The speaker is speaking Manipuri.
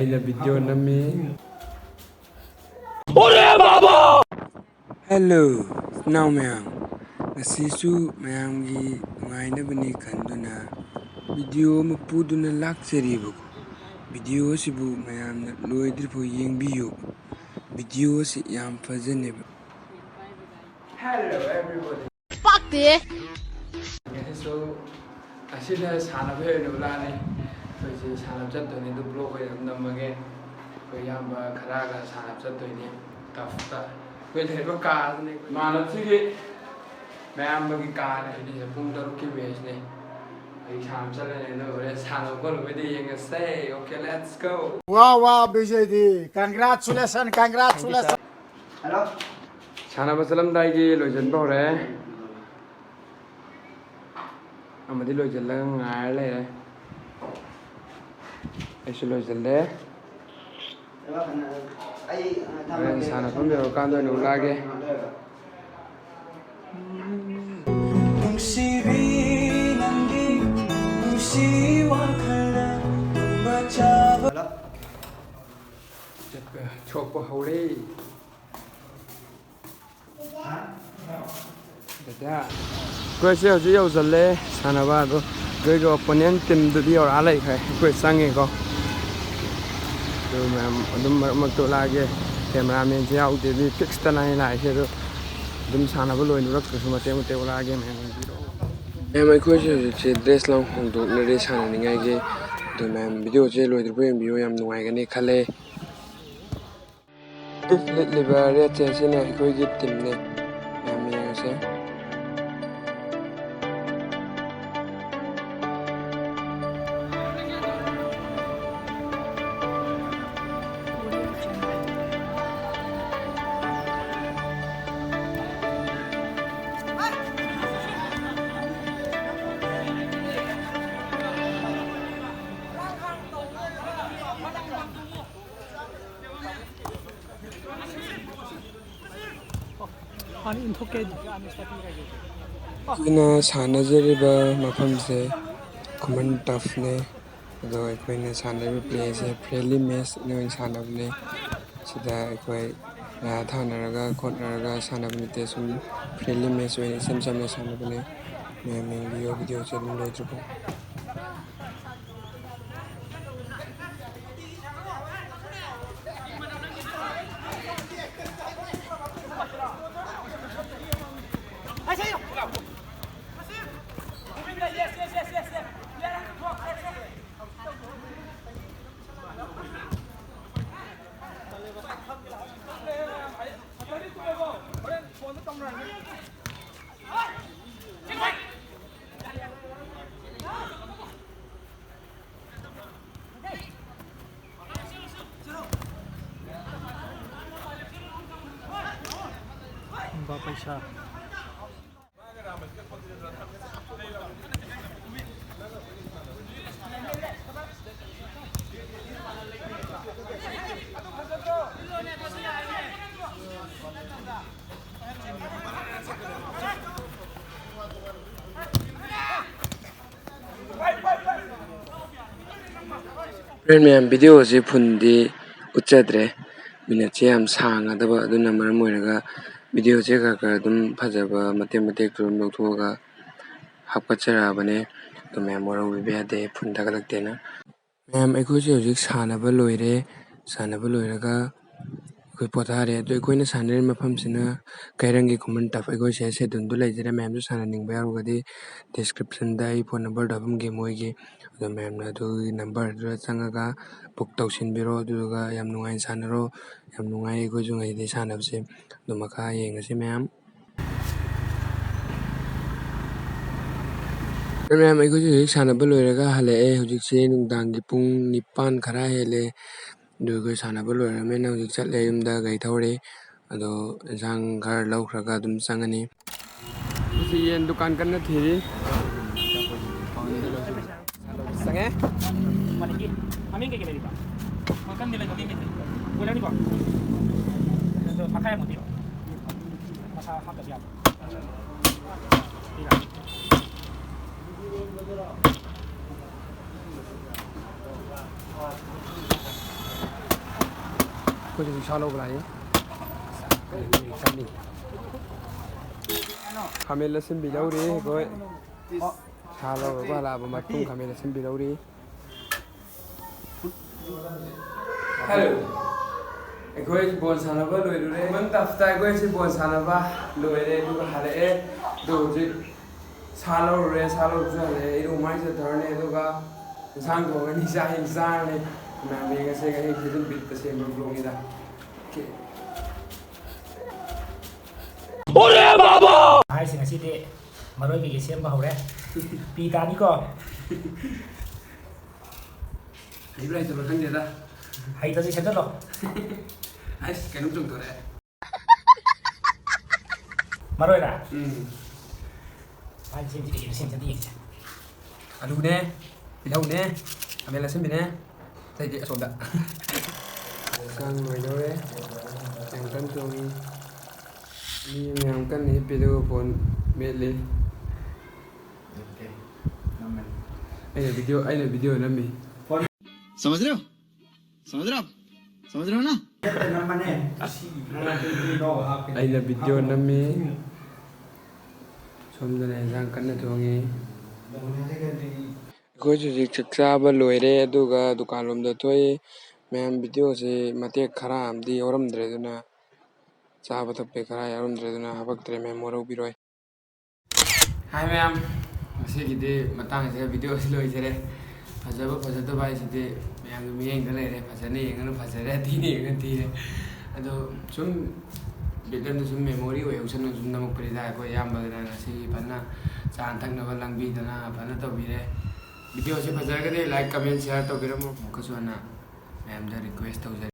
ꯑꯩꯅ ꯚꯤꯗꯤꯑꯣ ꯅꯝꯃꯤ ꯍꯦꯜꯂꯣ ꯏꯅꯥꯎ ꯃꯌꯥꯝ ꯉꯁꯤꯁꯨ ꯃꯌꯥꯝꯒꯤ ꯅꯨꯡꯉꯥꯏꯅꯕꯅꯤ ꯈꯟꯗꯨꯅ ꯚꯤꯗꯤꯑꯣ ꯑꯃ ꯄꯨꯗꯨꯅ ꯂꯥꯛꯆꯔꯤꯕꯀꯣ ꯚꯤꯗꯤꯑꯣ ꯑꯁꯤꯕꯨ ꯃꯌꯥꯝꯅ ꯂꯣꯏꯗ꯭ꯔꯤꯐꯥꯎ ꯌꯦꯡꯕꯤꯌꯨ ꯚꯤꯗꯤꯑꯣ ꯑꯁꯤ ꯌꯥꯝ ꯐꯖꯅꯦꯕ ꯍꯦꯜꯂꯣ ꯑꯦꯚ꯭ꯔꯤꯕꯣꯗꯤ ꯄꯥꯛꯇꯦ ꯉꯁꯤꯁꯨ ꯑꯁꯤꯗ ꯁꯥꯟꯅꯕ ꯑꯣꯏꯅ ꯂꯥꯛꯑꯅꯤ ꯑꯩꯈꯣꯏꯁꯤ ꯁꯥꯟꯅꯕ ꯆꯠꯇꯣꯏꯅꯤ ꯑꯗꯨ ꯕ꯭ꯂꯣꯛ ꯑꯣꯏꯅ ꯑꯗꯨꯝ ꯅꯝꯃꯒꯦ ꯑꯩꯈꯣꯏ ꯏꯌꯥꯝꯕ ꯈꯔꯒ ꯁꯥꯟꯅꯕ ꯆꯠꯇꯣꯏꯅꯤ ꯇꯐꯇ ꯑꯩꯈꯣꯏ ꯂꯩꯔꯤꯕ ꯀꯥꯗꯨꯅꯤ ꯏꯃꯥꯟꯅꯕꯁꯤꯒꯤ ꯃꯌꯥꯝꯕꯒꯤ ꯀꯥꯔ ꯍꯥꯏꯗꯤ ꯄꯨꯡ 6ꯀꯤ ꯃꯦꯠꯆꯅꯤ ꯑꯩ ꯁꯥꯟꯅꯕ ꯆꯠꯂꯅꯤ ꯑꯗꯨ ꯍꯣꯔꯦꯟ ꯁꯥꯟꯅꯕ ꯈꯣꯠꯂꯨꯕꯩꯗꯤ ꯌꯦꯡꯉꯁꯦ okay let's GO Wow, BJD. Congratulations. Hello ꯁꯥꯟꯅꯕ ꯆꯠꯂꯝꯗꯥꯏꯒꯤ ꯂꯣꯏꯁꯤꯟꯕ ꯍꯧꯔꯦ ꯑꯃꯗꯤ ꯂꯣꯏꯁꯤꯜꯂꯒ ꯉꯥꯏꯔ ꯂꯩꯔꯦ ꯑꯩꯁꯨ ꯂꯣꯏꯁꯤꯜꯂꯦ ꯍꯣꯔꯦꯟ ꯁꯥꯟꯅꯐꯝ ꯌꯧꯔꯀꯥꯟꯗ ꯑꯣꯏꯅ ꯎꯠꯂꯛꯑꯒꯦ ꯁꯣꯛꯄ ꯍꯧꯔꯦ ꯑꯩꯈꯣꯏꯁꯦ ꯍꯧꯖꯤꯛ ꯌꯧꯁꯤꯜꯂꯦ ꯁꯥꯟꯅꯕ ꯑꯗꯣ ꯑꯩꯈꯣꯏꯒꯤ ꯑꯣꯄꯣꯅꯦꯟ ꯇꯤꯝꯗꯨꯗꯤ ꯌꯧꯔꯛꯑ ꯂꯩꯈ꯭ꯔꯦ ꯑꯩꯈꯣꯏ ꯆꯪꯉꯦꯀꯣ ꯑꯗꯨ ꯃꯌꯥꯝ ꯑꯗꯨꯝ ꯃꯔꯛ ꯃꯔꯛꯇ ꯂꯥꯛꯑꯒꯦ ꯀꯦꯃꯦꯔꯥꯃꯦꯟꯁꯦ ꯌꯥꯎꯗꯦꯗꯤ ꯐꯤꯛꯁꯇꯅ ꯑꯩ ꯂꯥꯛꯏꯁꯦ ꯑꯗꯣ ꯑꯗꯨꯝ ꯁꯥꯟꯅꯕ ꯂꯣꯏꯅꯔꯛꯇ꯭ꯔꯁꯨ ꯃꯇꯦꯛ ꯃꯇꯦꯛ ꯂꯥꯛꯑꯒꯦ ꯃꯌꯥꯝ ꯌꯦꯡꯕꯤꯔꯛꯑꯣ ꯃꯌꯥꯝ ꯑꯩꯈꯣꯏꯁꯦ ꯍꯧꯖꯤꯛꯁꯦ ꯗ꯭ꯔꯦꯁ ꯂꯥꯡ ꯍꯣꯡꯗꯣꯛꯅꯔꯦ ꯁꯥꯟꯅꯅꯤꯡꯉꯥꯏꯒꯤ ꯑꯗꯨ ꯃꯌꯥꯝ ꯚꯤꯗꯤꯑꯣꯁꯦ ꯂꯣꯏꯗ꯭ꯔꯤꯐꯥꯎ ꯌꯦꯡꯕꯤꯌꯣ ꯌꯥꯝ ꯅꯨꯡꯉꯥꯏꯒꯅꯤ ꯈꯜꯂꯦ ꯂꯤꯠꯂꯤꯕ ꯔꯦꯠꯁꯦ ꯑꯁꯤꯅ ꯑꯩꯈꯣꯏꯒꯤ ꯇꯤꯝꯅꯦ ꯃꯌꯥꯝ ꯌꯦꯡꯉꯁꯦ ꯑꯩꯈꯣꯏꯅ ꯁꯥꯟꯅꯖꯔꯤꯕ ꯃꯐꯝꯁꯦ ꯈꯨꯃꯟ ꯇꯐꯅꯦ ꯑꯗꯣ ꯑꯩꯈꯣꯏꯅ ꯁꯥꯟꯅꯔꯤꯕ ꯄ꯭ꯂꯦꯁꯦ ꯐ꯭ꯔꯦꯟꯂꯤ ꯃꯦꯠꯆꯅ ꯑꯣꯏꯅ ꯁꯥꯟꯅꯕꯅꯦ ꯁꯤꯗ ꯑꯩꯈꯣꯏ ꯊꯥꯅꯔꯒ ꯈꯣꯠꯅꯔꯒ ꯁꯥꯟꯅꯕ ꯅꯠꯇꯦ ꯁꯨꯝ ꯐ꯭ꯔꯦꯟꯂꯤ ꯃꯦꯠꯆ ꯑꯣꯏꯅ ꯏꯆꯝ ꯆꯝꯅ ꯁꯥꯟꯅꯕꯅꯦ ꯃꯌꯥꯝ ꯌꯦꯡꯕꯤꯌꯣ ꯚꯤꯗꯤꯑꯣꯁꯦ ꯑꯗꯨꯝ ꯂꯣꯏꯗ꯭ꯔꯤꯐꯥꯎ पैसा ꯐ꯭ꯔꯦꯟ ꯃꯌꯥꯝ ꯚꯤꯗꯤꯑꯣꯁꯦ ꯐꯨꯟꯗꯤ ꯎꯠꯆꯗ꯭ꯔꯦ ꯃꯤꯅꯠꯁꯦ ꯌꯥꯝ ꯁꯥꯡꯉꯗꯕ ꯑꯗꯨꯅ ꯃꯔꯝ ꯑꯣꯏꯔꯒ ꯚꯤꯗꯤꯑꯣꯁꯦ ꯈꯔ ꯈꯔ ꯑꯗꯨꯝ ꯐꯖꯕ ꯃꯇꯦꯛ ꯃꯇꯦꯛꯇꯨ ꯑꯗꯨꯝ ꯂꯧꯊꯣꯛꯑꯒ ꯍꯥꯞꯀꯠꯆꯔꯛꯑꯕꯅꯦ ꯑꯗꯨ ꯃꯌꯥꯝ ꯋꯥꯔꯧꯕꯤꯕ ꯌꯥꯗꯦ ꯐꯨꯟ ꯊꯥꯒꯠꯂꯛꯇꯦꯅ ꯃꯌꯥꯝ ꯑꯩꯈꯣꯏꯁꯦ ꯍꯧꯖꯤꯛ ꯁꯥꯟꯅꯕ ꯂꯣꯏꯔꯦ ꯁꯥꯟꯅꯕ ꯂꯣꯏꯔꯒ ꯑꯩꯈꯣꯏ ꯄꯣꯊꯥꯔꯦ ꯑꯗꯣ ꯑꯩꯈꯣꯏꯅ ꯁꯥꯟꯅꯔꯤꯕ ꯃꯐꯝꯁꯤꯅ ꯀꯩꯔꯪꯒꯤ ꯈꯨꯃꯟ ꯇꯐ ꯑꯩꯈꯣꯏꯁꯦ ꯁꯦꯗꯨꯜꯗꯨ ꯂꯩꯖꯔꯦ ꯃꯌꯥꯝꯁꯨ ꯁꯥꯟꯅꯅꯤꯡꯕ ꯌꯥꯎꯔꯒꯗꯤ ꯗꯤꯁꯀ꯭ꯔꯤꯞꯁꯟꯗ ꯑꯩ ꯐꯣꯟ ꯅꯝꯕꯔꯗꯣ ꯍꯥꯞꯄꯝꯒꯦ ꯃꯣꯏꯒꯤ ꯑꯗꯣ ꯃꯌꯥꯝꯅ ꯑꯗꯨꯒꯤ ꯅꯝꯕꯔꯗꯨꯗ ꯆꯪꯉꯒ ꯕꯨꯛ ꯇꯧꯁꯤꯟꯕꯤꯔꯣ ꯑꯗꯨꯗꯨꯒ ꯌꯥꯝ ꯅꯨꯡꯉꯥꯏꯅ ꯁꯥꯟꯅꯔꯣ ꯌꯥꯝ ꯅꯨꯡꯉꯥꯏ ꯑꯩꯈꯣꯏꯁꯨ ꯉꯁꯤꯗꯤ ꯁꯥꯟꯅꯕꯁꯦ ꯑꯗꯨ ꯃꯈꯥ ꯌꯦꯡꯉꯁꯤ ꯃꯌꯥꯝ ꯃꯌꯥꯝ ꯑꯩꯈꯣꯏꯁꯨ ꯍꯧꯖꯤꯛ ꯁꯥꯟꯅꯕ ꯂꯣꯏꯔꯒ ꯍꯜꯂꯛꯑꯦ ꯍꯧꯖꯤꯛꯁꯦ ꯅꯨꯡꯗꯥꯡꯒꯤ ꯄꯨꯡ 9 ꯈꯔ ꯍꯦꯜꯂꯦ ꯑꯗꯨ ꯑꯩꯈꯣꯏ ꯁꯥꯟꯅꯕ ꯂꯣꯏꯔꯕꯅꯤꯅ ꯍꯧꯖꯤꯛ ꯆꯠꯂꯦ ꯌꯨꯝꯗ ꯒꯥꯔꯤ ꯊꯧꯔꯦ ꯑꯗꯣ ꯏꯟꯁꯥꯡ ꯈꯔ ꯂꯧꯈ꯭ꯔꯒ ꯑꯗꯨꯝ ꯆꯪꯉꯅꯤ ꯁꯤ ꯌꯦꯟ ꯗꯨꯀꯥꯟ ꯀꯟꯅ ꯊꯤꯔꯤ ꯆꯪꯉꯦ ꯃꯃꯤꯡ ꯀꯩꯀꯩ ꯂꯩꯔꯤꯕ ꯃꯈꯟꯗꯤ ꯂꯩ ꯃꯃꯤꯡ ꯀꯩꯀꯩ ꯀꯣꯏꯂꯔꯅꯤꯀꯣ ꯑꯗꯣ ꯃꯈꯥꯏ ꯑꯃꯨꯛ ꯄꯤꯔꯣ ꯃꯁꯥ ꯍꯥꯞꯇꯕ ꯌꯥꯕ ꯑꯩꯈꯣꯏꯁꯨ ꯔꯤꯛꯁꯥ ꯂꯧꯕ ꯂꯥꯛꯏ ꯀꯟꯅꯤ ꯈꯥꯃꯦꯟ ꯑꯁꯤꯟꯕꯤ ꯂꯧꯔꯤ ꯑꯩꯈꯣꯏ ꯁꯥ ꯂꯧꯔꯒ ꯍꯜꯂꯛꯑꯕ ꯃꯇꯨꯡ ꯈꯥꯃꯦꯟ ꯑꯁꯤꯟꯕꯤ ꯂꯧꯔꯤ ꯑꯩꯈꯣꯏ ꯕꯣꯜ ꯁꯥꯟꯅꯕ ꯂꯣꯏꯔꯨꯔꯦ ꯃꯟꯇ ꯍꯞꯇꯥ ꯑꯩꯈꯣꯏꯁꯤ ꯕꯣꯜ ꯁꯥꯟꯅꯕ ꯂꯣꯏꯔꯦ ꯑꯗꯨꯒ ꯍꯜꯂꯛꯑꯦ ꯑꯗꯨ ꯍꯧꯖꯤꯛ ꯁꯥ ꯂꯧꯔꯨꯔꯦ ꯁꯥ ꯂꯧꯔꯁꯨ ꯍꯜꯂꯛꯑꯦ ꯏꯔꯨ ꯃꯥꯏꯖꯊꯔꯅꯤ ꯑꯗꯨꯒ ꯏꯟꯁꯥꯡ ꯊꯣꯡꯉꯅꯤ ꯆꯥꯛ ꯍꯦꯛ ꯆꯥꯔꯅꯤ ꯃꯌꯥꯝ ꯌꯦꯡꯉꯁꯦ ꯉꯁꯤ ꯑꯗꯨꯝ ꯕꯤꯠꯇ ꯁꯦꯝꯕ ꯕ꯭ꯂꯣꯒꯤꯗ ꯍꯥꯏꯔꯤꯁꯦ ꯉꯁꯤꯗꯤ ꯃꯔꯣꯏ ꯀꯩꯀꯩ ꯁꯦꯝꯕ ꯍꯧꯔꯦ ꯄꯤ ꯇꯥꯅꯤꯀꯣ ꯍꯩꯕ꯭ꯔꯥ ꯍꯩꯇꯕ꯭ꯔꯥ ꯈꯪꯗꯦꯗ ꯍꯩꯇꯁꯤ ꯁꯦꯝꯖꯜꯂꯣ ꯑꯩꯁ ꯀꯩꯅꯣꯝ ꯆꯣꯡꯊꯣꯔꯛꯑꯦ ꯃꯔꯣꯏꯔꯥ ꯃꯥꯅ ꯁꯦꯝꯁꯤ ꯀꯩꯀꯩꯅꯣ ꯁꯦꯝꯁꯤ ꯌꯦꯡꯁꯦ ꯑꯂꯨꯅꯦ ꯇꯤꯜꯍꯧꯅꯦ ꯈꯥꯃꯦꯟ ꯑꯁꯤꯟꯕꯤꯅꯦ ꯑꯇꯩꯗꯤ ꯑꯁꯣꯝꯗ ꯏꯟꯁꯥꯡ ꯂꯣꯏꯗꯧꯔꯦ ꯌꯥꯝ ꯀꯟꯅ ꯆꯣꯡꯉꯤ ꯃꯤ ꯃꯌꯥꯝ कन्ꯅ हिप्पी अदुगा फोन मेꯠꯂꯤ अꯩꯅ वीडियो नम्मी समझ रहे हो समझ रहे हो समझ रहे हो ना अꯩꯅ वीडियो नम्मी सोमदना इंसान कन्ना थोंगी ꯑꯩꯈꯣꯏꯁꯨ ꯍꯧꯖꯤꯛ ꯆꯥꯛ ꯆꯥꯕ ꯂꯣꯏꯔꯦ ꯑꯗꯨꯒ ꯗꯨꯀꯥꯟꯂꯣꯝꯗ ꯊꯣꯛꯏ ꯃꯌꯥꯝ ꯚꯤꯗꯤꯑꯣꯁꯤ ꯃꯇꯦꯛ ꯈꯔ ꯑꯃꯗꯤ ꯌꯥꯎꯔꯝꯗ꯭ꯔꯦ ꯑꯗꯨꯅ ꯆꯥꯕ ꯊꯛꯄꯩ ꯈꯔ ꯌꯥꯎꯔꯝꯗ꯭ꯔꯦ ꯑꯗꯨꯅ ꯍꯥꯄꯛꯇ꯭ꯔꯦ ꯃꯌꯥꯝ ꯋꯥꯔꯧꯕꯤꯔꯣꯏ ꯍꯥꯏ ꯃꯌꯥꯝ ꯉꯁꯤꯒꯤꯗꯤ ꯃꯇꯥꯡꯁꯤꯗ ꯚꯤꯗꯤꯑꯣꯁꯤ ꯂꯣꯏꯖꯔꯦ ꯐꯖꯕ ꯐꯖꯗꯕ ꯍꯥꯏꯁꯤꯗꯤ ꯃꯌꯥꯝꯒꯤ ꯃꯤꯠꯌꯦꯡꯗ ꯂꯩꯔꯦ ꯐꯖꯅ ꯌꯦꯡꯉꯅ ꯐꯖꯔꯦ ꯊꯤꯅ ꯌꯦꯡꯉꯅ ꯊꯤꯔꯦ ꯑꯗꯣ ꯁꯨꯝ ꯕꯤꯠꯂꯝꯗ ꯁꯨꯝ ꯃꯦꯃꯣꯔꯤ ꯑꯣꯏꯍꯧꯁꯅ ꯁꯨꯝ ꯅꯝꯃꯛꯄꯅꯤꯗ ꯑꯩꯈꯣꯏ ꯑꯌꯥꯝꯕꯅ ꯉꯁꯤꯒꯤ ꯐꯖꯅ ꯆꯥꯅ ꯊꯛꯅꯕ ꯂꯥꯡꯕꯤꯗꯅ ꯐꯖꯅ ꯇꯧꯕꯤꯔꯦ ꯚꯤꯗꯤꯑꯣꯁꯤ ꯐꯖꯔꯒꯗꯤ ꯂꯥꯏꯛ ꯀꯃꯦꯟ ꯁꯤꯌꯥꯔ ꯇꯧꯕꯤꯔꯝꯃꯣ ꯑꯃꯨꯛꯀꯁꯨ ꯍꯟꯅ ꯃꯌꯥꯝꯗ ꯔꯤꯀ꯭ꯋꯦꯁ ꯇꯧꯖꯔꯤ